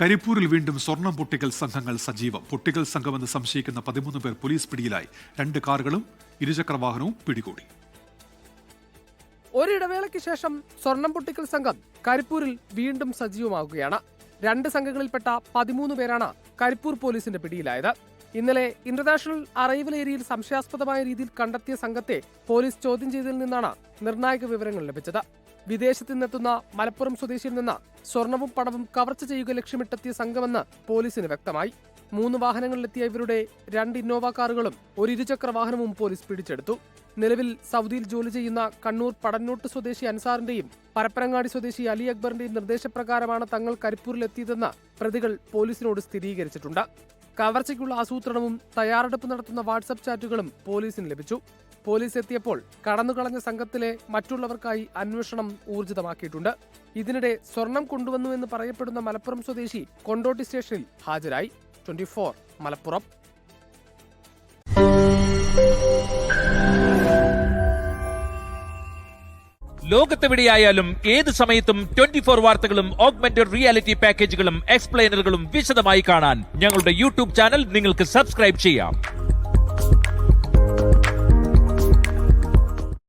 കരിപ്പൂരിൽ വീണ്ടും സ്വർണം പൊട്ടിക്കൽ സംഘങ്ങൾ സജീവം. പൊട്ടിക്കൽ സംഘമെന്ന് സംശയിക്കുന്ന 13 പേർ പോലീസ് പിടിയിലായി. 2 കാറുകളും ഇരുചക്രവാഹനവും പിടികൂടി. ഒരിടവേളയ്ക്ക് ശേഷം സ്വർണം പൊട്ടിക്കൽ സംഘം കരിപ്പൂരിൽ വീണ്ടും സജീവമാകുകയാണ്. 2 സംഘങ്ങളിൽപ്പെട്ട 13 പേരാണ് കരിപ്പൂർ പോലീസിന്റെ പിടിയിലായത്. ഇന്നലെ ഇന്റർനാഷണൽ അറൈവൽ ഏരിയയിൽ സംശയാസ്പദമായ രീതിയിൽ കണ്ടെത്തിയ സംഘത്തെ പോലീസ് ചോദ്യം ചെയ്തതിൽ നിന്നാണ് നിർണായക വിവരങ്ങൾ ലഭിച്ചത്. വിദേശത്ത് നിന്നെത്തുന്ന മലപ്പുറം സ്വദേശിയിൽ നിന്ന് സ്വർണവും പണവും കവർച്ച ചെയ്യുക ലക്ഷ്യമിട്ടെത്തിയ സംഘമെന്ന് പോലീസിന് വ്യക്തമായി. 3 വാഹനങ്ങളിലെത്തിയ ഇവരുടെ 2 ഇന്നോവ കാറുകളും ഒരു ഇരുചക്ര വാഹനവും പോലീസ് പിടിച്ചെടുത്തു. നിലവിൽ സൗദിയിൽ ജോലി ചെയ്യുന്ന കണ്ണൂർ പടന്നോട്ട് സ്വദേശി അൻസാറിന്റെയും പരപ്പനങ്ങാടി സ്വദേശി അലി അക്ബറിന്റെയും നിർദ്ദേശപ്രകാരമാണ് തങ്ങൾ കരിപ്പൂരിലെത്തിയതെന്ന് പ്രതികൾ പോലീസിനോട് സ്ഥിരീകരിച്ചിട്ടുണ്ട്. കവർച്ചയ്ക്കുള്ള ആസൂത്രണവും തയ്യാറെടുപ്പ് നടത്തുന്ന വാട്സ്ആപ്പ് ചാറ്റുകളും പോലീസിന് ലഭിച്ചു. പോലീസ് എത്തിയപ്പോൾ കടന്നുകളഞ്ഞ സംഘത്തിലെ മറ്റുള്ളവർക്കായി അന്വേഷണം ഊർജിതമാക്കിയിട്ടുണ്ട്. ഇതിനിടെ സ്വർണം കൊണ്ടുവന്നുവെന്ന് പറയപ്പെടുന്ന മലപ്പുറം സ്വദേശി കൊണ്ടോട്ടി സ്റ്റേഷനിൽ ഹാജരായി. 24 മലപ്പുറം. ലോകത്തെവിടെയായാലും ഏത് സമയത്തും 24 വാർത്തകളും ഓഗ്മെന്റഡ് റിയാലിറ്റി പാക്കേജുകളും എക്സ്പ്ലെയിനറുകളും വിശദമായി കാണാൻ ഞങ്ങളുടെ യൂട്യൂബ് ചാനൽ നിങ്ങൾക്ക് സബ്സ്ക്രൈബ് ചെയ്യാം.